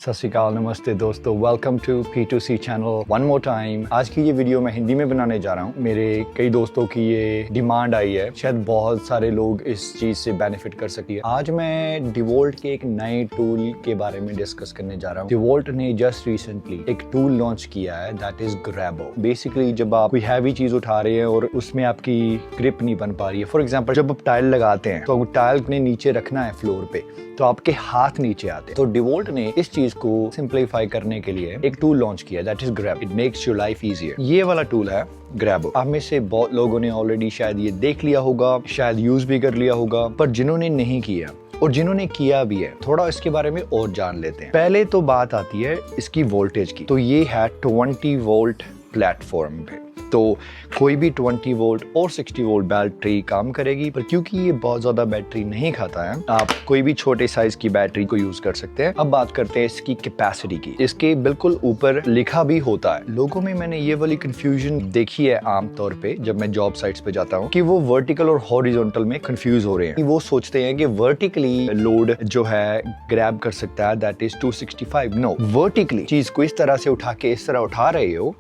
सत श्री अकाल, नमस्ते दोस्तों, welcome to P2C channel one more time. आज की ये वीडियो मैं हिंदी में बनाने जा रहा हूँ। मेरे कई दोस्तों की ये डिमांड आई है, शायद बहुत सारे लोग इस चीज़ से बेनिफिट कर सकती है। आज मैं डिवोल्ट के एक नए टूल के बारे में डिस्कस करने जा रहा हूँ। डिवोल्ट ने जस्ट रिसेंटली एक टूल लॉन्च किया है, दैट इज ग्रैबो। बेसिकली जब आप कोई हैवी चीज़ उठा रहे हैं और उसमें आपकी ग्रिप नहीं बन पा रही है, फॉर एग्जाम्पल जब आप टाइल लगाते हैं तो टाइल ने नीचे रखना है फ्लोर पे, तो आपके हाथ नीचे आते हैं। तो डिवोल्ट ने इस चीज को सिंप्लीफाई करने के लिए एक टूल लॉन्च किया, that is grab. It makes your life easier. ये वाला टूल है ग्रैबो। आप में से बहुत लोगों ने ऑलरेडी शायद ये देख लिया होगा, शायद यूज भी कर लिया होगा, पर जिन्होंने नहीं किया और जिन्होंने किया भी है, थोड़ा इसके बारे में और जान लेते हैं। पहले तो बात आती है इसकी वोल्टेज की। तो ये है 20 वोल्ट प्लेटफॉर्म पे, तो कोई भी 20 वोल्ट और 60 वोल्ट बैटरी काम करेगी। पर क्योंकि ये बहुत ज़्यादा बैटरी नहीं खाता है, आप कोई भी छोटे साइज की बैटरी को यूज़ कर सकते हैं। अब बात करते हैं इसकी कैपेसिटी की। इसके बिल्कुल ऊपर लिखा भी होता है। लोगों में मैंने ये वाली कंफ्यूजन देखी है आमतौर पे जब मैं जॉब साइट्स पे जाता हूँ, कि वो वर्टिकल और हॉरिजॉन्टल में कंफ्यूज हो रहे हैं। वो सोचते हैं कि वर्टिकली लोड जो है ग्रैब कर सकता है, दैट इज 265। नो, वर्टिकली चीज को इस तरह से उठा के इस तरह उठा रहे हो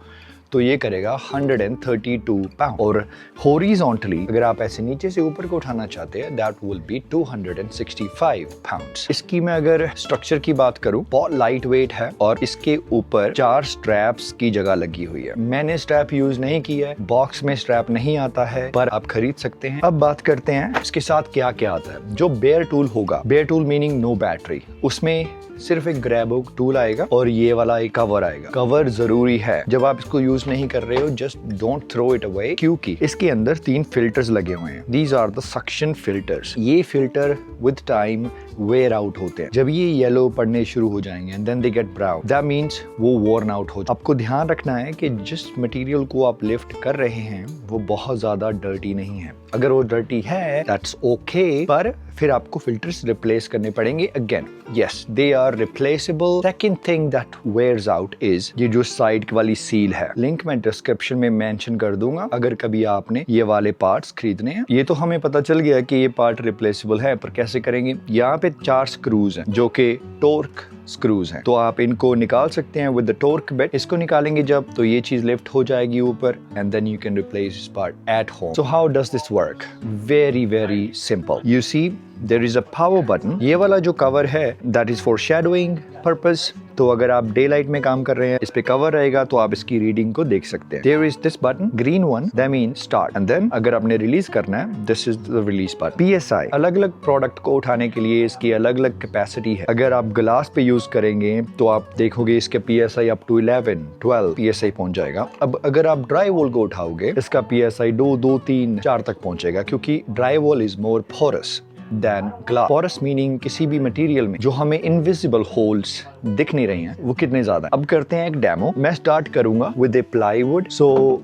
तो ये करेगा 132 पाउंड, और हॉरिजॉन्टली अगर आप ऐसे नीचे से ऊपर को उठाना चाहते हैं, दैट विल बी 265 पाउंड्स। इसकी मैं अगर स्ट्रक्चर की बात करूं, बहुत लाइट वेट है और इसके ऊपर 4 स्ट्रैप्स की जगह लगी हुई है। मैंने स्ट्रैप यूज नहीं किया है, बॉक्स में स्ट्रैप नहीं आता है, पर आप खरीद सकते हैं। अब बात करते हैं इसके साथ क्या क्या आता है। जो बेयर टूल होगा, bare tool meaning no battery, उसमें सिर्फ एक ग्रैबो टूल आएगा और ये वाला एक कवर आएगा। कवर जरूरी है जब आप इसको यूज नहीं कर रहे हो, just don't throw it away, क्योंकि इसके अंदर 3 फिल्टर्स लगे हुए हैं। These are the suction filters. ये filter with time wear out होते हैं। जब ये येलो पड़ने शुरू हो जाएंगे and then they get brown, that means वो वॉर्न आउट हो। आपको ध्यान रखना है कि जिस मटेरियल को आप लिफ्ट कर रहे हैं वो बहुत ज्यादा डर्टी नहीं है। अगर वो डर्टी है दैट्स ओके, पर फिर आपको फिल्टर्स रिप्लेस करने पड़ेंगे again. Yes, they are replaceable. Second thing that wears out is ये जो साइड वाली सील है। लिंक मैं डिस्क्रिप्शन में मेंशन कर दूंगा अगर कभी आपने ये वाले पार्ट्स खरीदने हैं। ये तो हमें पता चल गया कि ये पार्ट रिप्लेसेबल है, पर कैसे करेंगे। यहाँ पे 4 स्क्रूज हैं जो कि टॉर्क स्क्रूज हैं, तो आप इनको निकाल सकते हैं विद द टॉर्क बिट। इसको निकालेंगे जब, तो ये चीज लिफ्ट हो जाएगी ऊपर and then you can replace this part at home. So how does this work? Very very simple. You see there is a power button। ये वाला जो कवर है that is for shadowing purpose। तो अगर आप डे लाइट में काम कर रहे हैं, इस पे कवर रहेगा तो आप इसकी रीडिंग को देख सकते हैं। There is this button, green one, that means start, and then अगर आपने रिलीज करना है, this is the release button। PSI, अलग अलग प्रोडक्ट को उठाने के लिए इसकी अलग अलग कैपेसिटी है। अगर आप ग्लास पे यूज करेंगे तो आप देखोगे इसके PSI अप टू 11, 12 PSI पहुंच जाएगा। अब अगर आप ड्राई वॉल को उठाओगे, इसका PSI 2, 3, 4 तक पहुंचेगा, क्योंकि dry wall is more porous than glass। porous meaning किसी भी मटेरियल में जो हमें इनविजिबल होल्स दिख नहीं रही हैं, वो कितने ज्यादा। अब करते हैं एक डेमो। मैं स्टार्ट करूंगा with a plywood. So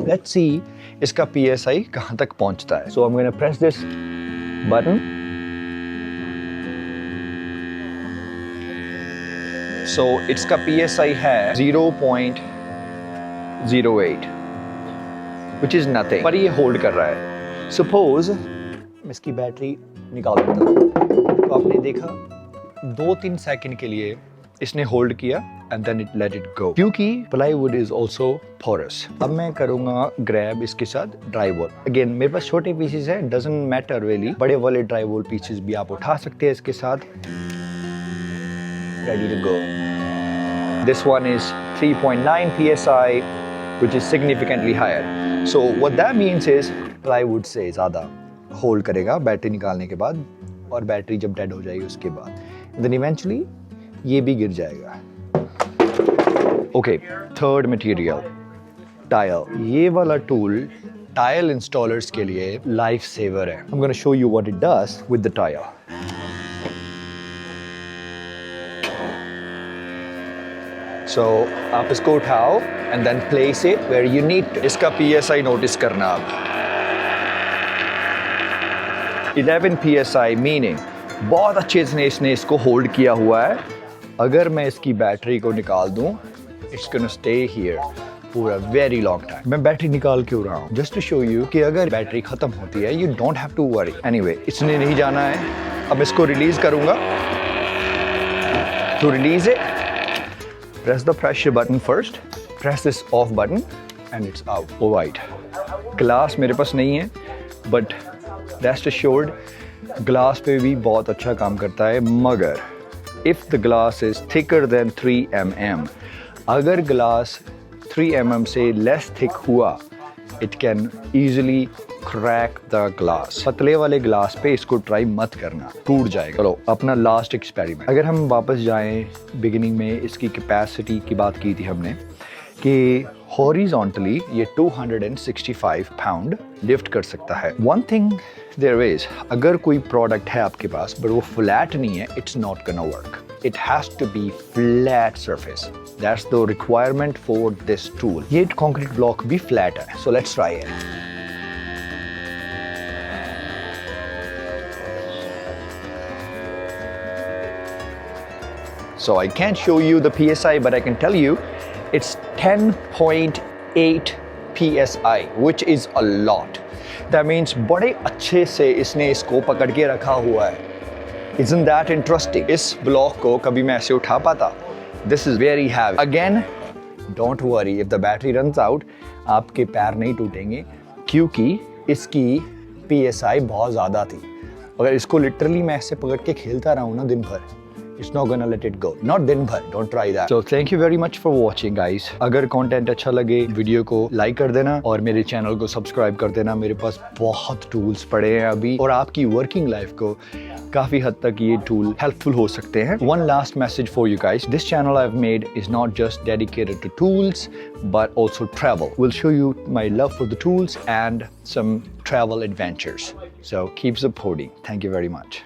let's see इसका PSI कहां तक पहुंचता है। So I am gonna press this button. So इसका PSI है 0.08 which is nothing, पर ये होल्ड कर रहा है। सपोज इसकी बैटरी निकाल देता हूं, तो आपने देखा 2-3 सेकंड के लिए इसने होल्ड किया and then it let it go, क्योंकि प्लाईवुड इज आल्सो पोरस। अब मैं करूंगा ग्रैब इसके साथ ड्राई वॉल। अगेन मेरे पास छोटे पीसेस हैं, डजंट मैटर रियली। बड़े वाले ड्राई वॉल पीसेस भी आप उठा सकते हैं इसके साथ। Ready to go. This one is 3.9 PSI which is significantly higher। So what that means is plywood से ज्यादा होल्ड करेगा बैटरी निकालने के बाद, और बैटरी जब डेड हो जाएगी उसके बाद देन इवेंचुअली ये भी गिर जाएगा। Okay, third material tile. ये वाला टूल टाइल इंस्टॉलर्स के लिए लाइफ सेवर है। I am gonna show you what it does with the tile. So आप इसको उठाओ and then place it where you need. इसका PSI नोटिस करना आप 11 PSI, मीनिंग बहुत अच्छे से इसने इसको होल्ड किया हुआ है। अगर मैं इसकी बैटरी को निकाल दूं, it's gonna stay here for a very long time. मैं बैटरी निकाल क्यों रहा हूं? जस्ट टू शो यू कि अगर बैटरी खत्म होती है, you don't have to worry. Anyway, इसने नहीं जाना है। अब इसको रिलीज करूंगा। To release it, Press the pressure button first. Press this off button and it's out. All right. Glass मेरे पास नहीं है, but rest assured, glass पे भी बहुत अच्छा काम करता है. मगर if the glass is thicker than 3 mm, अगर glass 3 mm से less thick हुआ, it can easily crack the glass. पतले वाले ग्लास पे इसको ट्राई मत करना, टूट जाएगा. चलो अपना लास्ट एक्सपेरिमेंट. अगर हम वापस जाएं बिगिनिंग में, इसकी कैपेसिटी की बात की थी हमने कि हॉरिजॉन्टली ये 265 पाउंड लिफ्ट कर सकता है. वन थिंग देयर इज, अगर कोई प्रोडक्ट है आपके पास बट वो फ्लैट नहीं है, it's not gonna work. It has to be flat surface. That's the requirement for this tool. ये concrete block भी flat है. So let's try it. So I can't show you the PSI, but I can tell you it's 10.8 PSI, which is a lot. That means बड़े अच्छे से इसने इसको पकड़ के रखा हुआ है. Isn't that interesting? इस ब्लॉक को कभी मैं ऐसे उठा पाता. This is very heavy. Again, don't worry if the battery runs out, आपके पैर नहीं टूटेंगे क्योंकि इसकी PSI बहुत ज़्यादा थी. अगर इसको लिटरली मैं ऐसे पकड़ के खेलता रहा हूँ ना दिन भर, it's not gonna let it go. Not दिन भर. Don't try that. So thank you very much for watching, guys. अगर कंटेंट अच्छा लगे वीडियो को लाइक कर देना और मेरे चैनल को सब्सक्राइब कर देना. मेरे पास बहुत टूल्स पड़े हैं अभी और आपकी वर्किंग लाइफ को काफ़ी हद तक ये टूल हेल्पफुल हो सकते हैं. One last message for you guys. This channel I've made is not just dedicated to tools but also travel. We'll show you my love for the tools and some travel adventures. So keep supporting. Thank you very much.